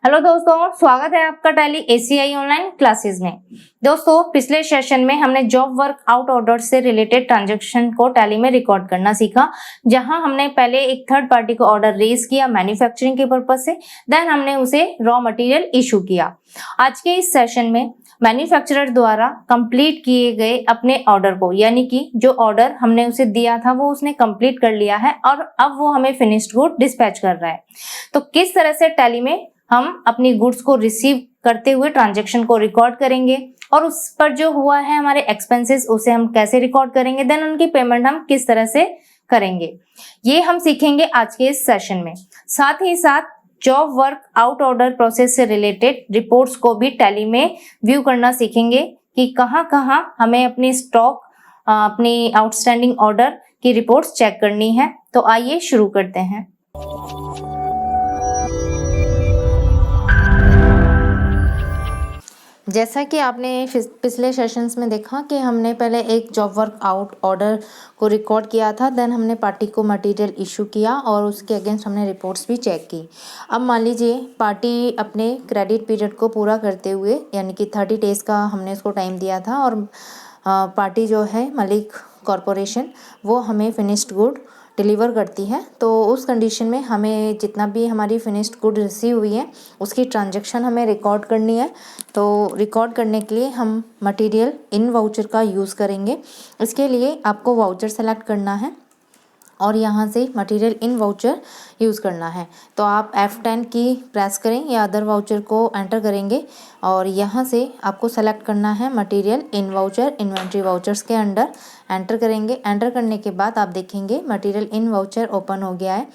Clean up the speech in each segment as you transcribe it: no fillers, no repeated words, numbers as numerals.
Hello दोस्तों, स्वागत है आपका टैली एसीआई ऑनलाइन क्लासेस में। दोस्तों, पिछले सेशन में हमने जॉब वर्क आउट ऑर्डर से रिलेटेड ट्रांजैक्शन को टैली में रिकॉर्ड करना सीखा, जहां हमने पहले एक थर्ड पार्टी को ऑर्डर रेज किया मैन्युफैक्चरिंग के पर्पज से, देन हमने उसे रॉ मटेरियल इशू किया। आज के इस सेशन में मैन्युफैक्चरर द्वारा कंप्लीट किए गए अपने ऑर्डर को, यानी कि जो ऑर्डर हमने उसे दिया था वो उसने कंप्लीट कर लिया है और अब वो हमें फिनिश्ड गुड डिस्पैच कर रहा है। तो किस तरह से टैली में हम अपनी गुड्स को रिसीव करते हुए ट्रांजैक्शन को रिकॉर्ड करेंगे और उस पर जो हुआ है हमारे एक्सपेंसेस उसे हम कैसे रिकॉर्ड करेंगे, देन उनकी पेमेंट हम किस तरह से करेंगे, ये हम सीखेंगे आज के इस सेशन में। साथ ही साथ job work out order process से रिलेटेड रिपोर्ट्स को भी टैली में व्यू करना सीखेंगे कि कहाँ कहाँ हमें अपनी स्टॉक, अपनी आउटस्टैंडिंग ऑर्डर की रिपोर्ट्स चेक करनी है। तो आइए शुरू करते हैं। जैसा कि आपने पिछले सेशंस में देखा कि हमने पहले एक जॉब वर्क आउट ऑर्डर को रिकॉर्ड किया था, देन हमने पार्टी को मटेरियल इशू किया और उसके अगेंस्ट हमने रिपोर्ट्स भी चेक की। अब मान लीजिए पार्टी अपने क्रेडिट पीरियड को पूरा करते हुए, यानी कि 30 डेज़ का हमने उसको टाइम दिया था और पार्टी जो है मलिक कॉरपोरेशन वो हमें फिनिश्ड गुड डिलीवर करती है। तो उस कंडीशन में हमें जितना भी हमारी फिनिश्ड गुड रिसीव हुई है उसकी ट्रांजैक्शन हमें रिकॉर्ड करनी है। तो रिकॉर्ड करने के लिए हम मटेरियल इन वाउचर का यूज़ करेंगे। इसके लिए आपको वाउचर सेलेक्ट करना है और यहाँ से मटेरियल इन वाउचर यूज़ करना है। तो आप F10 की प्रेस करें या अदर वाउचर को एंटर करेंगे और यहाँ से आपको सेलेक्ट करना है material in voucher, inventory vouchers के अंडर एंटर करेंगे। एंटर करने के बाद आप देखेंगे मटेरियल इन वाउचर ओपन हो गया है।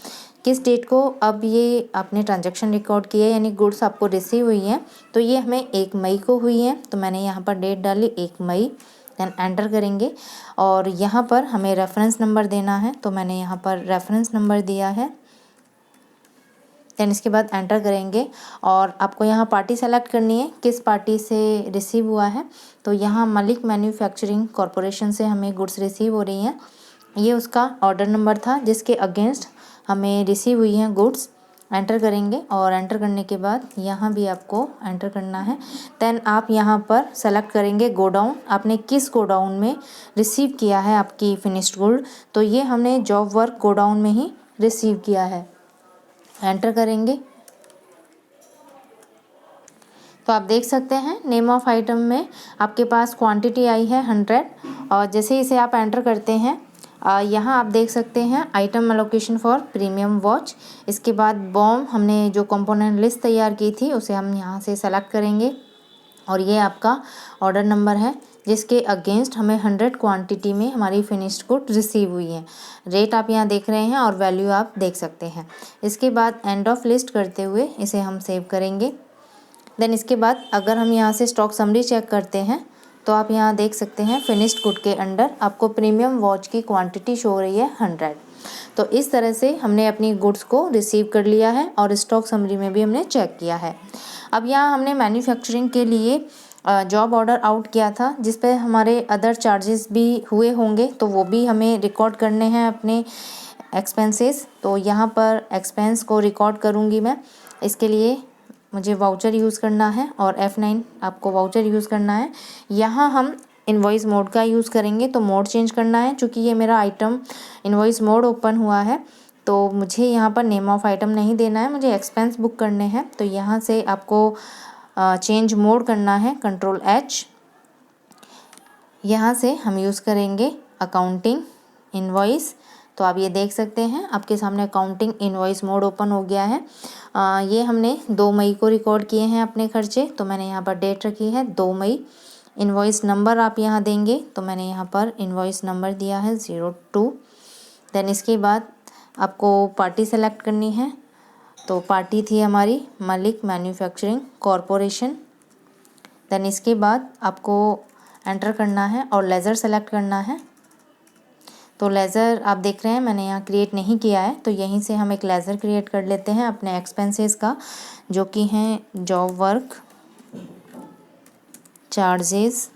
किस डेट को अब ये आपने ट्रांजैक्शन रिकॉर्ड किया है, यानी गुड्स आपको रिसीव हुई हैं, तो ये हमें 1 मई को हुई है। तो मैंने यहाँ पर डेट डाली 1 मई, देन एंटर करेंगे और यहाँ पर हमें रेफरेंस नंबर देना है। तो मैंने यहाँ पर रेफरेंस नंबर दिया है, देन इसके बाद एंटर करेंगे और आपको यहाँ पार्टी सेलेक्ट करनी है, किस पार्टी से रिसीव हुआ है। तो यहाँ मलिक मैन्युफैक्चरिंग कॉरपोरेशन से हमें गुड्स रिसीव हो रही हैं। ये उसका ऑर्डर नंबर था जिसके अगेंस्ट हमें रिसीव हुई हैं गुड्स। एंटर करेंगे और एंटर करने के बाद यहाँ भी आपको एंटर करना है। देन आप यहाँ पर सेलेक्ट करेंगे गोडाउन, आपने किस गोडाउन में रिसीव किया है आपकी फिनिश्ड गुड। तो ये हमने जॉब वर्क गोडाउन में ही रिसीव किया है। एंटर करेंगे तो आप देख सकते हैं नेम ऑफ आइटम में आपके पास क्वांटिटी आई है 100 और जैसे इसे आप एंटर करते हैं यहाँ आप देख सकते हैं item allocation for premium watch. इसके बाद बॉम हमने जो कंपोनेंट लिस्ट तैयार की थी उसे हम यहाँ से सेलेक्ट करेंगे और ये आपका ऑर्डर नंबर है जिसके अगेंस्ट हमें 100 क्वांटिटी में हमारी फिनिश्ड गुड रिसीव हुई है। रेट आप यहाँ देख रहे हैं और वैल्यू आप देख सकते हैं। इसके बाद एंड ऑफ लिस्ट करते हुए इसे हम सेव करेंगे। देन इसके बाद अगर हम यहाँ से स्टॉक समरी चेक करते हैं तो आप यहाँ देख सकते हैं फिनिश्ड गुड के अंडर आपको प्रीमियम वॉच की क्वांटिटी शो हो रही है 100। तो इस तरह से हमने अपनी गुड्स को रिसीव कर लिया है और स्टॉक समरी में भी हमने चेक किया है। अब यहाँ हमने मैन्युफैक्चरिंग के लिए जॉब ऑर्डर आउट किया था जिस पे हमारे अदर चार्जेस भी हुए होंगे, तो वो भी हमें रिकॉर्ड करने हैं अपने एक्सपेंसेस। तो यहाँ पर एक्सपेंस को रिकॉर्ड करूँगी मैं। इसके लिए मुझे वाउचर यूज़ करना है और F9 आपको वाउचर यूज़ करना है। यहाँ हम इनवॉइस मोड का यूज़ करेंगे, तो मोड चेंज करना है चूँकि ये मेरा आइटम इनवॉइस मोड ओपन हुआ है। तो मुझे यहाँ पर नेम ऑफ आइटम नहीं देना है, मुझे एक्सपेंस बुक करने हैं। तो यहाँ से आपको चेंज मोड करना है, Ctrl+H। यहाँ से हम यूज़ करेंगे अकाउंटिंग इनवॉइस। तो आप ये देख सकते हैं आपके सामने अकाउंटिंग इनवॉइस मोड ओपन हो गया है। ये हमने 2 मई को रिकॉर्ड किए हैं अपने खर्चे, तो मैंने यहाँ पर डेट रखी है 2 मई। इनवॉइस नंबर आप यहाँ देंगे, तो मैंने यहाँ पर इनवॉइस नंबर दिया है 02। देन इसके बाद आपको पार्टी सेलेक्ट करनी है। तो पार्टी थी हमारी मलिक मैन्युफैक्चरिंग कॉरपोरेशन। देन इसके बाद आपको एंटर करना है और लेज़र सेलेक्ट करना है। तो लेज़र आप देख रहे हैं मैंने यहाँ क्रिएट नहीं किया है, तो यहीं से हम एक लेज़र क्रिएट कर लेते हैं अपने एक्सपेंसेस का, जो कि हैं जॉब वर्क चार्जेस।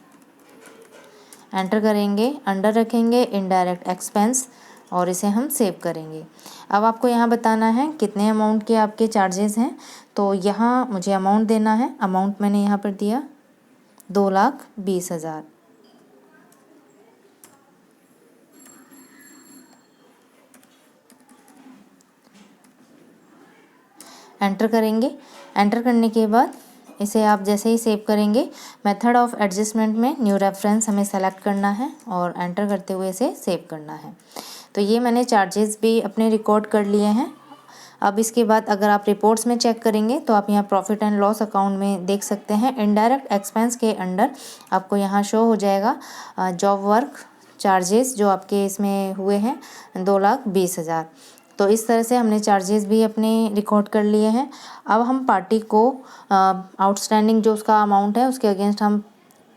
एंटर करेंगे, अंडर रखेंगे इनडायरेक्ट एक्सपेंस, और इसे हम सेव करेंगे। अब आपको यहाँ बताना है कितने अमाउंट के आपके चार्जेस हैं। तो यहाँ मुझे अमाउंट देना है। अमाउंट मैंने यहाँ पर दिया 2,20,000। एंटर करेंगे। एंटर करने के बाद इसे आप जैसे ही सेव करेंगे, मेथड ऑफ एडजस्टमेंट में न्यू रेफरेंस हमें सेलेक्ट करना है और एंटर करते हुए इसे सेव करना है। तो ये मैंने चार्जेस भी अपने रिकॉर्ड कर लिए हैं। अब इसके बाद अगर आप रिपोर्ट्स में चेक करेंगे तो आप यहाँ प्रॉफिट एंड लॉस अकाउंट में देख सकते हैं, इनडायरेक्ट एक्सपेंस के अंडर आपको यहाँ शो हो जाएगा जॉब वर्क चार्जेस जो आपके इसमें हुए हैं 2,20,000। तो इस तरह से हमने चार्जेस भी अपने रिकॉर्ड कर लिए हैं। अब हम पार्टी को आउटस्टैंडिंग जो उसका अमाउंट है उसके अगेंस्ट हम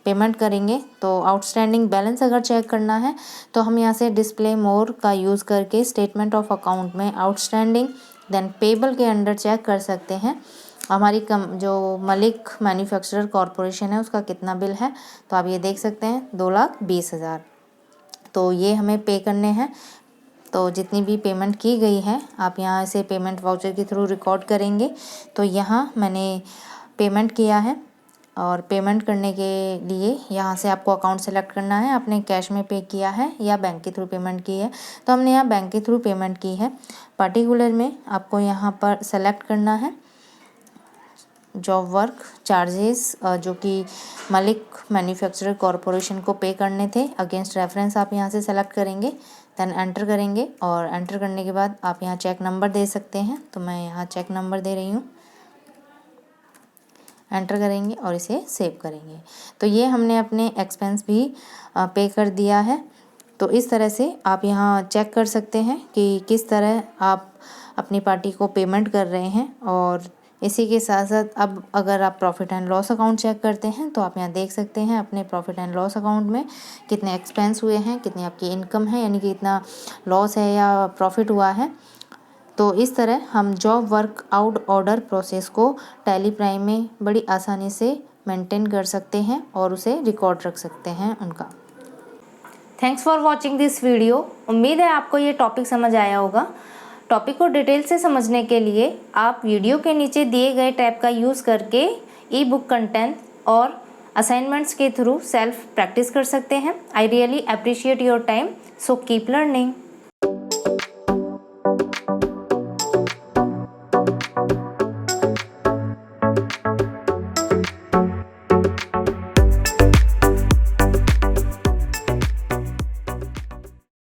पेमेंट करेंगे। तो आउटस्टैंडिंग बैलेंस अगर चेक करना है तो हम यहाँ से डिस्प्ले मोर का यूज़ करके स्टेटमेंट ऑफ अकाउंट में आउटस्टैंडिंग देन पेबल के अंडर चेक कर सकते हैं हमारी जो मलिक मैन्युफैक्चरर कॉरपोरेशन है उसका कितना बिल है। तो आप ये देख सकते हैं 2,20,000। तो ये हमें पे करने हैं। तो जितनी भी पेमेंट की गई है आप यहाँ से पेमेंट वाउचर के थ्रू रिकॉर्ड करेंगे। तो यहाँ मैंने पेमेंट किया है और पेमेंट करने के लिए यहाँ से आपको अकाउंट सेलेक्ट करना है, आपने कैश में पे किया है या बैंक के थ्रू पेमेंट की है। तो हमने यहाँ बैंक के थ्रू पेमेंट की है। पार्टिकुलर में आपको यहाँ पर सेलेक्ट करना है जॉब वर्क चार्जेस जो कि मलिक मैन्युफैक्चरर कॉरपोरेशन को पे करने थे। अगेंस्ट रेफरेंस आप यहाँ से सेलेक्ट करेंगे, देन एंटर करेंगे और एंटर करने के बाद आप यहाँ चेक नंबर दे सकते हैं। तो मैं यहाँ चेक नंबर दे रही हूँ। एंटर करेंगे और इसे सेव करेंगे। तो ये हमने अपने एक्सपेंस भी पे कर दिया है। तो इस तरह से आप यहाँ चेक कर सकते हैं कि किस तरह आप अपनी पार्टी को पेमेंट कर रहे हैं। और इसी के साथ साथ अब अगर आप profit and loss account check करते हैं तो आप यहाँ देख सकते हैं अपने प्रॉफिट एंड लॉस अकाउंट में कितने एक्सपेंस हुए हैं, कितनी आपकी इनकम है, यानी कि इतना लॉस है या प्रॉफिट हुआ है। तो इस तरह हम job work out order process को टैली प्राइम में बड़ी आसानी से मेंटेन कर सकते हैं और उसे रिकॉर्ड रख सकते हैं उनका। Thanks for watching this video. उम्मीद है आपको ये टॉपिक समझ आया होगा। टॉपिक को डिटेल से समझने के लिए आप वीडियो के नीचे दिए गए टैब का यूज़ करके ई बुक कंटेंट और असाइनमेंट्स के थ्रू सेल्फ प्रैक्टिस कर सकते हैं। I really appreciate your time, so keep learning.